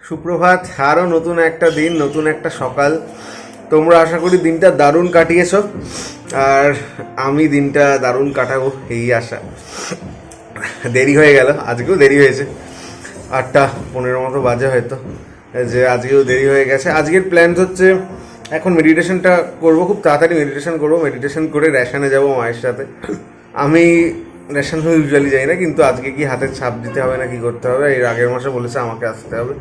সুপ্রভাত। আরও নতুন একটা দিন, নতুন একটা সকাল। তোমরা আশা করি দিনটা দারুণ কাটিয়েছো, আর আমি দিনটা দারুণ কাটাবো এই আশা। দেরি হয়ে গেল, আজকেও দেরি হয়েছে, 8:15 মতো বাজে হয়তো, যে আজকেও দেরি হয়ে গেছে। আজকের প্ল্যান হচ্ছে এখন মেডিটেশনটা করবো, খুব তাড়াতাড়ি মেডিটেশন করবো। মেডিটেশন করে রেশনে যাবো মায়ের সাথে। আমি রেশন ইউজুয়ালি যাই না, কিন্তু আজকে কি হাতের ছাপ দিতে হবে না কি করতে হবে, এর আগের মাসে বলেছে আমাকে আসতে হবে,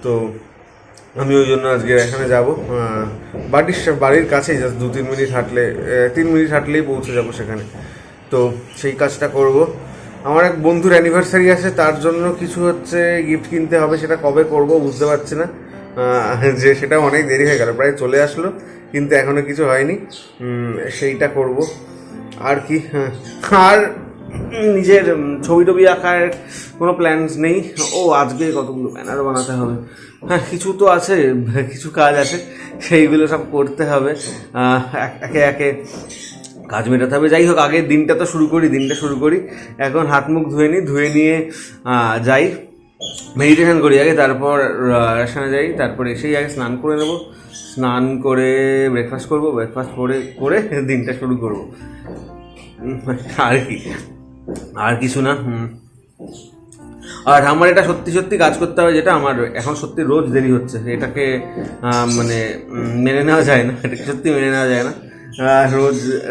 তো আমি ওই জন্য আজকে এখানে যাবো। বাড়ির কাছেই জাস্ট 2-3 মিনিট হাঁটলে, 3 মিনিট হাঁটলেই পৌঁছে যাবো সেখানে। তো সেই কাজটা করব। আমার এক বন্ধুর অ্যানিভার্সারি আছে, তার জন্য কিছু হচ্ছে গিফট কিনতে হবে, সেটা কবে করব বুঝতে পারছি না। যে সেটা অনেক দেরি হয়ে গেল, প্রায় চলে আসলো কিন্তু এখনও কিছু হয়নি, সেইটা করব। আর কি, আর নিজের ছবি টবি আঁকার কোনো প্ল্যানস নেই। আজকে কতগুলো ব্যানার বানাতে হবে, কিছু তো আছে, কিছু কাজ আছে, সেইগুলো সব করতে হবে। একে একে কাজ মেটাতে হবে। যাই হোক, আগে দিনটা শুরু করি। এখন হাত মুখ ধুয়ে নিয়ে যাই, মেডিটেশন করি আগে, তারপর রেশনে যাই, তারপর এসেই আগে স্নান করে নেব। স্নান করে ব্রেকফাস্ট করব, ব্রেকফাস্ট করে দিনটা শুরু করব। আর কি, আর কিছু না। আর আমার এটা সত্যি কাজ করতে হবে, যেটা আমার এখন সত্যি রোজ দেরি হচ্ছে, এটাকে মানে মেনে নেওয়া যায় না, এটাকে সত্যি মেনে নেওয়া যায় না।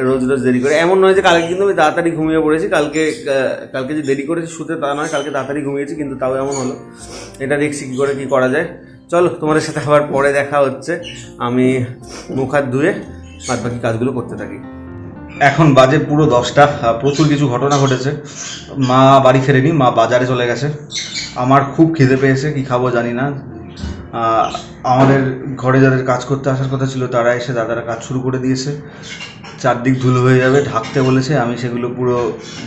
রোজ দেরি করে, এমন নয় যে কালকে কিন্তু আমি তাড়াতাড়ি ঘুমিয়ে পড়েছি, কালকে যে দেরি করেছি শুতে তা নয়, কালকে তাড়াতাড়ি ঘুমিয়েছি, কিন্তু তাও এমন হলো। এটা দেখছি কী করে কী করা যায়। চলো, তোমাদের সাথে আবার পরে দেখা হচ্ছে। আমি মুখ হাত ধুয়ে বাদ বাকি কাজগুলো করতে থাকি। এখন বাজে পুরো 10টা। প্রচুর কিছু ঘটনা ঘটেছে। মা বাড়ি ফেরেনি, মা বাজারে চলে গেছে। আমার খুব খিদে পেয়েছে, কি খাবো জানি না। আমাদের ঘরে যাদের কাজ করতে আসার কথা ছিল তারা এসে দাদারা কাজ শুরু করে দিয়েছে। চারদিক ধুলো হয়ে যাবে, ঢাকতে বলেছে, আমি সেগুলো পুরো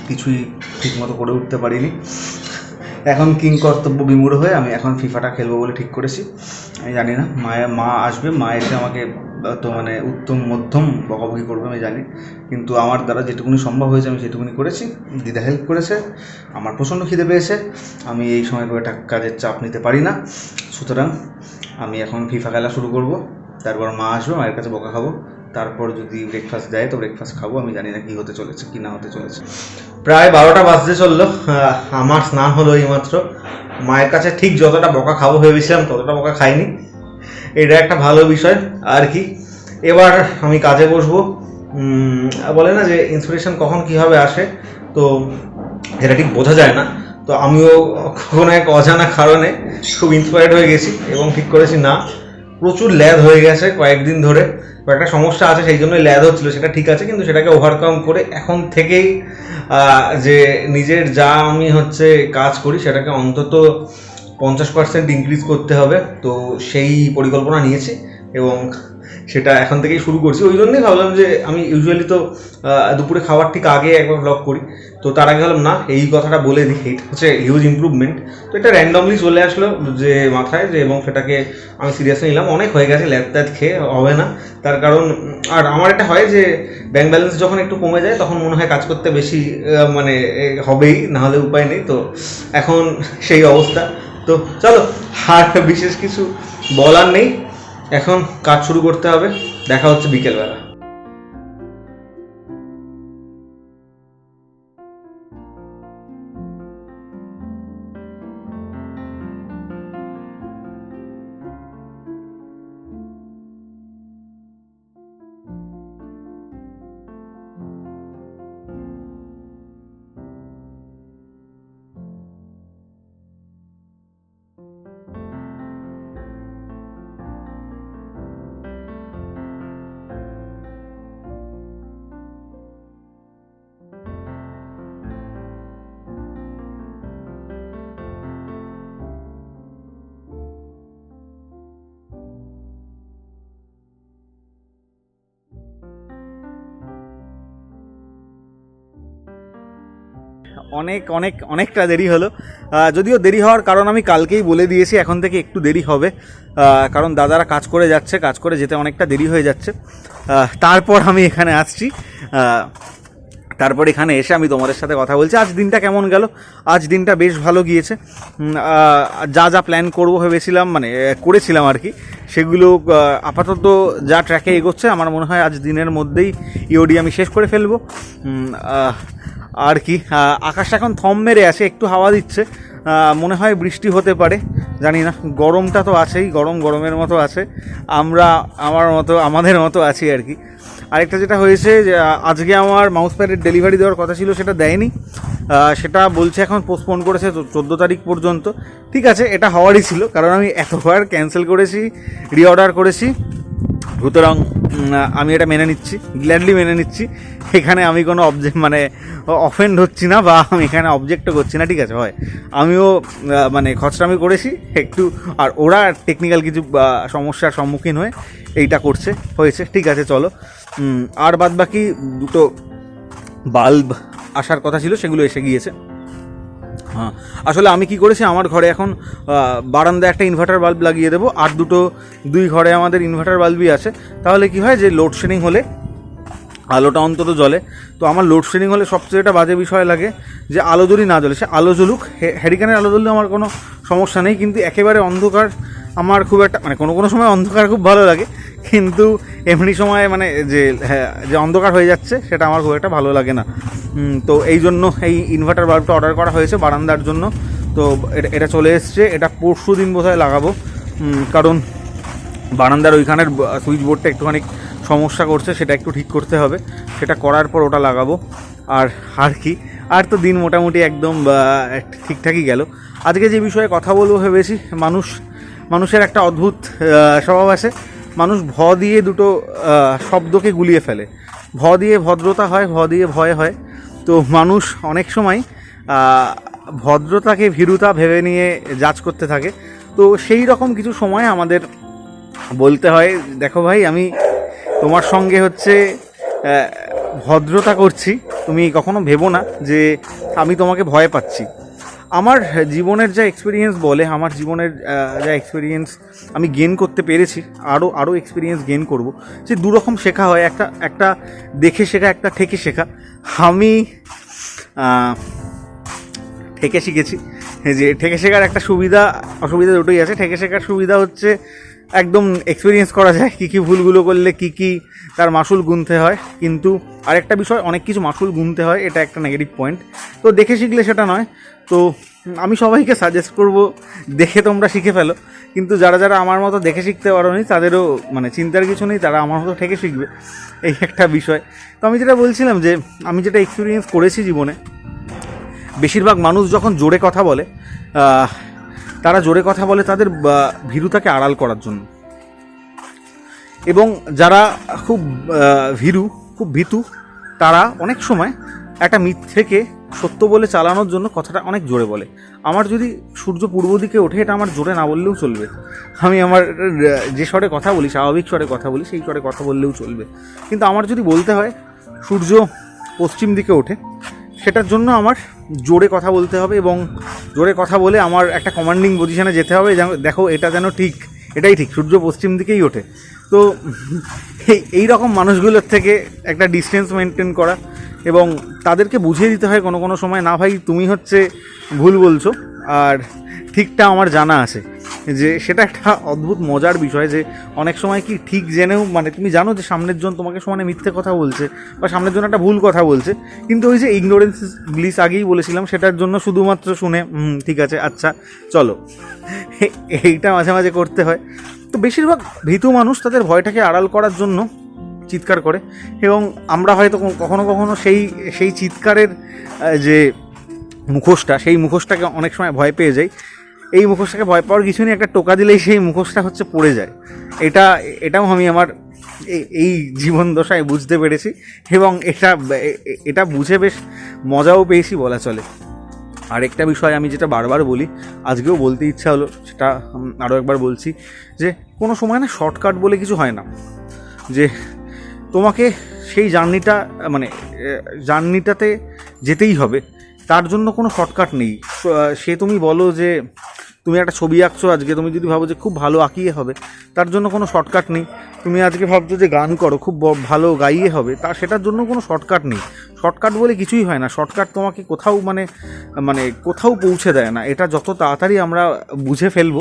কিছুই ঠিকমতো করে উঠতে পারিনি। এখন কিং কর্তব্য বিমূঢ় হয়ে আমি এখন ফিফাটা খেলবো বলে ঠিক করেছি। আমি জানি না, মা আসবে, মা এসে আমাকে তো মানে উত্তম মধ্যম বকাবকি করবে আমি জানি, কিন্তু আমার দ্বারা যেটুকুনি সম্ভব হয়েছে আমি সেটুকুনি করেছি। দিদা হেল্প করেছে। আমার প্রচণ্ড খিদে পেয়েছে, আমি এই সময় করে কাজের চাপ নিতে পারি না, সুতরাং আমি এখন ফিফা খেলা শুরু করব। তারপর মা আসবে, মায়ের কাছে বকা খাবো, তারপর যদি ব্রেকফাস্ট দেয় তো ব্রেকফাস্ট খাবো। আমি জানি না কী হতে চলেছে কি না হতে চলেছে। প্রায় 12টা বাজতে চললো, আমার স্নান হলো এইমাত্র। মায়ের কাছে ঠিক যতটা বকা খাবো ভেবেছিলাম ততটা বকা খাইনি, এটা একটা ভালো বিষয়। আর কি, এবার আমি কাজে বসবো। বলে না যে ইন্সপিরেশন কখন কীভাবে আসে, তো এটা ঠিক বোঝা যায় না। তো আমিও কোনো এক অজানা কারণে খুব ইন্সপায়ার্ড হয়ে গেছি এবং ঠিক করেছি না, প্রচুর ল্যাদ হয়ে গেছে কয়েকদিন ধরে, একটা সমস্যা আছে সেই জন্যই ল্যাদ হচ্ছিলো, সেটা ঠিক আছে, কিন্তু সেটাকে ওভারকাম করে এখন থেকেই যে নিজের যা আমি হচ্ছে কাজ করি সেটাকে অন্তত 50% ইনক্রিজ করতে হবে। তো সেই পরিকল্পনা নিয়েছি এবং সেটা এখন থেকেই শুরু করছি। ওই জন্যই ভাবলাম যে আমি ইউজুয়ালি তো দুপুরে খাওয়ার ঠিক আগে একবার ব্লগ করি, তো তার আগে ভাবলাম না, এই কথাটা বলে দিই, এটা হচ্ছে হিউজ ইম্প্রুভমেন্ট। তো এটা র্যান্ডমলি চলে আসলো যে মাথায়, যে এবং সেটাকে আমি সিরিয়াসলি নিলাম। অনেক হয়ে গেছে ল্যাদ খেয়ে, হবে না, তার কারণ আর আমার এটা হয় যে ব্যাংক ব্যালেন্স যখন একটু কমে যায় তখন মনে হয় কাজ করতে বেশি মানে হবেই, নাহলে উপায় নেই। তো এখন সেই অবস্থা। তো চলো, আর বিশেষ কিছু বলার নেই, এখন কাজ শুরু করতে হবে। দেখা হচ্ছে বিকেলবেলা। অনেকটা দেরি হলো, যদিও দেরি হওয়ার কারণ আমি কালকেই বলে দিয়েছি, এখন থেকে একটু দেরি হবে, কারণ দাদারা কাজ করে যেতে অনেকটা দেরি হয়ে যাচ্ছে। তারপর আমি এখানে আসছি। তারপর এখানে এসে আমি তোমাদের সাথে কথা বলছি। আজ দিনটা কেমন গেল? আজ দিনটা বেশ ভালো গিয়েছে। যা যা প্ল্যান করবো ভেবেছিলাম, মানে করেছিলাম আর কি, সেগুলো আপাতত যা ট্র্যাকে এগোচ্ছে আমার মনে হয় আজ দিনের মধ্যেই ইওডি আমি শেষ করে ফেলবো। আর কি, আকাশটা এখন থম মেরে আছে, একটু হাওয়া দিচ্ছে, মনে হয় বৃষ্টি হতে পারে, জানি না। গরমটা তো আছেই, গরমের মতো আছে, আমাদের মতো আছি আর কি। আরেকটা যেটা হয়েছে যে আজকে আমার মাউস প্যাডের ডেলিভারি দেওয়ার কথা ছিল, সেটা দেয়নি, সেটা বলছে এখন পোস্টপোন করেছে 14 তারিখ পর্যন্ত। ঠিক আছে, এটা হওয়ারই ছিল, কারণ আমি এতবার ক্যান্সেল করেছি, রিঅর্ডার করেছি, সুতরাং আমি এটা মেনে নিচ্ছি, গ্ল্যাডলি মেনে নিচ্ছি। এখানে আমি কোনো মানে অফেন্ড হচ্ছি না, বা আমি এখানে অবজেক্টও করছি না, ঠিক আছে। হয় আমিও মানে খচরামি করেছি একটু, আর ওরা টেকনিক্যাল কিছু সমস্যার সম্মুখীন হয়ে এইটা হয়েছে, ঠিক আছে চলো। আর বাদ বাকি দুটো বাল্ব আসার কথা ছিল, সেগুলো এসে গিয়েছে। হ্যাঁ, আসলে আমি কি করেছি, আমার ঘরে এখন বারান্দায় একটা ইনভার্টার বাল্ব লাগিয়ে দেবো, আর দুই ঘরে আমাদের ইনভার্টার বাল্বই আছে। তাহলে কি হয় যে লোডশেডিং হলে আলোটা অন্তত জ্বলে। তো আমার লোডশেডিং হলে সবচেয়ে একটা বাজে বিষয় লাগে যে আলো যদি না জ্বলে, সে আলো জ্বলুক, হ্যারিকেনের আলো জ্বললে আমার কোনো সমস্যা নেই, কিন্তু একেবারে অন্ধকার আমার খুব একটা, মানে কোনো সময় অন্ধকার খুব ভালো লাগে, কিন্তু এমনি সময় মানে যে অন্ধকার হয়ে যাচ্ছে সেটা আমার খুব একটা ভালো লাগে না। তো এই জন্য এই ইনভার্টার বাল্বটা অর্ডার করা হয়েছে বারান্দার জন্য। তো এটা চলে এসছে, এটা পরশু দিন বোধহয় লাগাবো, কারণ বারান্দার ওইখানের সুইচ বোর্ডটা একটুখানি সমস্যা করছে, সেটা একটু ঠিক করতে হবে, সেটা করার পর ওটা লাগাবো। আর কি, আর তো দিন মোটামুটি একদম ঠিকঠাকই গেল। আজকে যে বিষয়ে কথা বলবো ভেবেছি, মানুষের একটা অদ্ভুত স্বভাব আছে, মানুষ ভ দিয়ে দুটো শব্দকে গুলিয়ে ফেলে। ভ দিয়ে ভদ্রতা হয়, ভ দিয়ে ভয় হয়। তো মানুষ অনেক সময় ভদ্রতাকে ভীরুতা ভেবে নিয়ে জাজ করতে থাকে। তো সেই রকম কিছু সময় আমাদের বলতে হয়, দেখো ভাই, আমি তোমার সঙ্গে ভদ্রতা করছি, তুমি কখনো ভেবো না যে আমি তোমাকে ভয় পাচ্ছি। আমার জীবনের যা এক্সপিরিয়েন্স বলে, আমার জীবনের যা এক্সপিরিয়েন্স আমি গেন করতে পেরেছি, আরও এক্সপিরিয়েন্স গেন করব, যে দুরকম শেখা হয়, একটা দেখে শেখা, একটা ঠেকে শেখা। আমি ঠেকে শিখেছি, যে ঠেকে শেখার একটা অসুবিধা দুটোই আছে। ঠেকে শেখার সুবিধা হচ্ছে একদম এক্সপিরিয়েন্স করা যায় কী ভুলগুলো করলে কী তার মাসুল গুনতে হয়, কিন্তু আরেকটা বিষয়, অনেক কিছু মাসুল গুনতে হয়, এটা একটা নেগেটিভ পয়েন্ট। তো দেখে শিখলে সেটা নয়। তো আমি সবাইকে সাজেস্ট করব, দেখে তোমরা শিখে ফেলো, কিন্তু যারা আমার মতো দেখে শিখতে পারোনি তাদেরও মানে চিন্তার কিছু নেই, তারা আমার মতো ঠেকে শিখবে, এই একটা বিষয়। তো আমি যেটা বলছিলাম, যে আমি যেটা এক্সপিরিয়েন্স করেছি জীবনে, বেশিরভাগ মানুষ যখন জোরে কথা বলে, তারা জোরে কথা বলে তাদের ভীরুতাকে আড়াল করার জন্য, এবং যারা খুব ভীতু, তারা অনেক সময় একটা মিথ্যেকে সত্য বলে চালানোর জন্য কথাটা অনেক জোরে বলে। আমার যদি সূর্য পূর্ব দিকে ওঠে, এটা আমার জোরে না বললেও চলবে, আমি আমার যে স্বরে কথা বলি, স্বাভাবিক স্বরে কথা বলি, সেই স্বরে কথা বললেও চলবে। কিন্তু আমার যদি বলতে হয় সূর্য পশ্চিম দিকে ওঠে, সেটার জন্য আমার জোরে কথা বলতে হবে, এবং জোরে কথা বলে আমার একটা কমান্ডিং পজিশানে যেতে হবে, দেখো এটা যেন ঠিক, এটাই ঠিক, সূর্য পশ্চিম দিকেই ওঠে। তো এই রকম মানুষগুলোর থেকে একটা ডিস্টেন্স মেনটেন করা, এবং তাদেরকে বুঝিয়ে দিতে হয় কোনো সময়, না ভাই তুমি ভুল বলছো, আর ঠিকটা আমার জানা আছে। যে সেটা একটা অদ্ভুত মজার বিষয়, যে অনেক সময় কি ঠিক জেনেও, মানে তুমি জানো যে সামনের জন তোমাকে সমানে মিথ্যে কথা বলছে, বা সামনের জন একটা ভুল কথা বলছে, কিন্তু ওই যে ইগনোরেন্স ব্লিস আগেই বলেছিলাম, সেটার জন্য শুধুমাত্র শুনে ঠিক আছে, আচ্ছা চলো, এইটা মাঝে মাঝে করতে হয়। তো বেশিরভাগ ভীতু মানুষ তাদের ভয়টাকে আড়াল করার জন্য চিৎকার করে, এবং আমরা হয়তো কখনো কখনো সেই চিৎকারের যে সেই মুখোশটাকে অনেক সময় ভয় পেয়ে যাই। এই মুখোশটাকে ভয় পাওয়ার কিছু নেই, একটা টোকা দিলেই সেই মুখোশটা পড়ে যায়। এটাও আমি আমার এই জীবন দশায় বুঝতে পেরেছি, এবং এটা বুঝে বেশ মজাও পেয়েছি বলা চলে। আরেকটা বিষয় আমি যেটা বারবার বলি, আজকেও বলতে ইচ্ছা হলো, সেটা আরও একবার বলছি, যে কোনো সময় না শর্টকাট বলে কিছু হয় না, যে তোমাকে সেই জার্নিটাতে যেতেই হবে, তার জন্য কোনো শর্টকাট নেই। সে তুমি বলো যে তুমি একটা ছবি আঁকছো আজকে, তুমি যদি ভাবো যে খুব ভালো আঁকিয়ে হবে, তার জন্য কোনো শর্টকাট নেই। তুমি আজকে ভাবছো যে গান করো, খুব ভালো গাইয়ে হবে, সেটার জন্য কোনো শর্টকাট নেই। শর্টকাট বলে কিছুই হয় না। শর্টকাট তোমাকে কোথাও মানে কোথাও পৌঁছে দেয় না। এটা যত তাড়াতাড়ি আমরা বুঝে ফেলবো,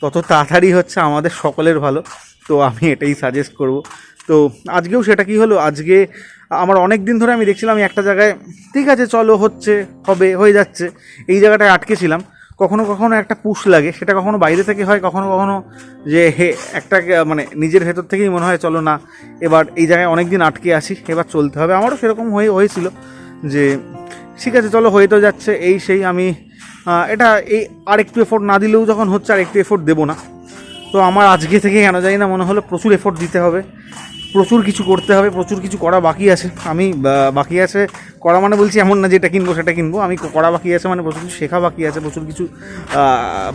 তত তাড়াতাড়ি হচ্ছে আমাদের সকলের ভালো। তো আমি এটাই সাজেস্ট করব। তো আজকেও সেটা কি হলো, আজকে আমার অনেক দিন ধরে আমি দেখছিলাম আমি একটা জায়গায় ঠিক আছে চলো হচ্ছে, হবে, হয়ে যাচ্ছে, এই জায়গাটায় আটকেছিলাম। কখনো কখনো একটা পুশ লাগে, সেটা কখনো বাইরে থেকে হয়, কখনো কখনো যে একটা মানে নিজের ভেতর থেকেই মনে হয় চলো না, এবার এই জায়গায় অনেক দিন আটকে আসি, এবার চলতে হবে। আমারও সেরকম হয়েছিল যে ঠিক আছে চলো হয়ে তো যাচ্ছে, এই সেই আমি এটা এই আরেকটু এফোর্ট না দিলেও যখন হচ্ছে আর একটু এফোর্ট দেবো না। তো আমার আজকে থেকে কেন জানি না মনে হলো প্রচুর এফোর্ট দিতে হবে, প্রচুর কিছু করতে হবে, প্রচুর কিছু করা বাকি আছে। আমি বাকি আছে করা মানে বলছি এমন না যে এটা কিনবো সেটা কিনবো, আমি করা বাকি আছে মানে প্রচুর কিছু শেখা বাকি আছে, প্রচুর কিছু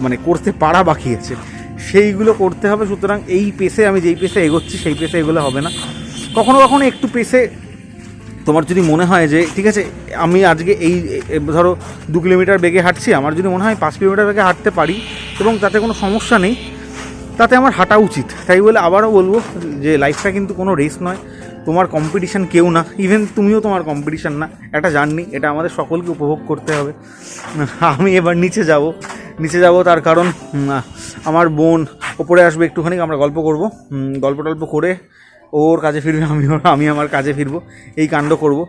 মানে করতে পারা বাকি আছে, সেইগুলো করতে হবে। সুতরাং এই পেসে আমি যেই পেসে এগোচ্ছি সেই পেসে এগোলে হবে না। কখনো কখনো একটু পেসে তোমার যদি মনে হয় যে ঠিক আছে আমি আজকে এই ধরো 2 কিলোমিটার বেগে হাঁটছি, আমার যদি মনে হয় 5 কিলোমিটার বেগে হাঁটতে পারি এবং তাতে কোনো সমস্যা নেই, তাতে আমার হাঁটা উচিত। তাই বলে আবারও বলবো যে লাইফটা কিন্তু কোনো রেস নয়, তোমার কম্পিটিশান কেউ না, ইভেন তুমিও তোমার কম্পিটিশান না, একটা জার্নি, এটা আমাদের সকলকে উপভোগ করতে হবে। আমি এবার নিচে যাব, তার কারণ আমার বোন ওপরে আসবে, একটুখানি আমরা গল্প করব, গল্প করে ওর কাজে ফিরবে, আমি আমার কাজে ফিরবো, এই কাণ্ড করব।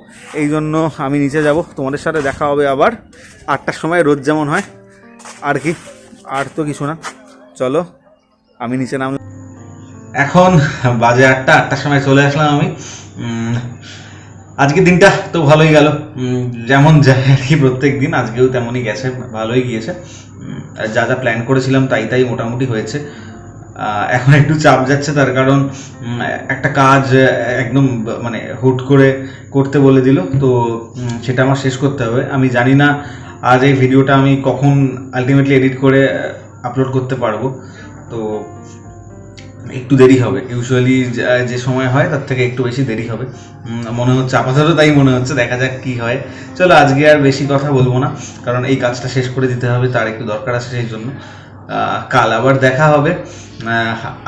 এই জন্য আমি নিচে যাব। তোমাদের সাথে দেখা হবে আবার 8টার সময়, রোজ যেমন হয়। আর কি, আর তো কিছু না, চলো আমি নিচে নাম। এখন বাজে 8টার সময় চলে আসলাম আমি। আজকে দিনটা তো ভালোই গেল, যেমন যায় আর কি প্রত্যেক দিন, আজকেও তেমনই গেছে, ভালোই গিয়েছে। যা যা প্ল্যান করেছিলাম তাই মোটামুটি হয়েছে। এখন একটু চাপ যাচ্ছে, তার কারণ একটা কাজ একদম মানে হুট করে করতে বলে দিল, তো সেটা আমার শেষ করতে হবে। আমি জানি না আজ এই ভিডিওটা আমি কখন আলটিমেটলি এডিট করে আপলোড করতে পারবো, তো একটু দেরি হবে। ইউজুয়ালি যে সময় হয় তার থেকে একটু বেশি দেরি হবে মনে হচ্ছে, আপাতত তাই মনে হচ্ছে, দেখা যাক কি হয়। চলো আজকে আর বেশি কথা বলবো না, কারণ এই কাজটা শেষ করে দিতে হবে, তার একটু দরকার আছে, সেই জন্য কাল আবার দেখা হবে।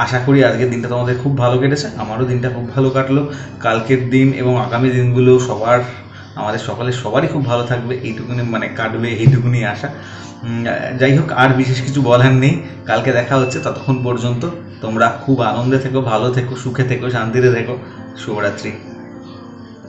আশা করি আজকের দিনটা তোমাদের খুব ভালো কেটেছে, আমারও দিনটা খুব ভালো কাটলো। কালকের দিন এবং আগামী দিনগুলো আমাদের সবারই খুব ভালো থাকবে, এইটুকুনি মানে কাটবে, এইটুকুনি আশা। যাই হোক, আর বিশেষ কিছু বলার নেই। কালকে দেখা হচ্ছে, ততক্ষণ পর্যন্ত তোমরা খুব আনন্দে থেকো, ভালো থেকো, সুখে থেকো, শান্তিতে থেকো। শুভরাত্রি।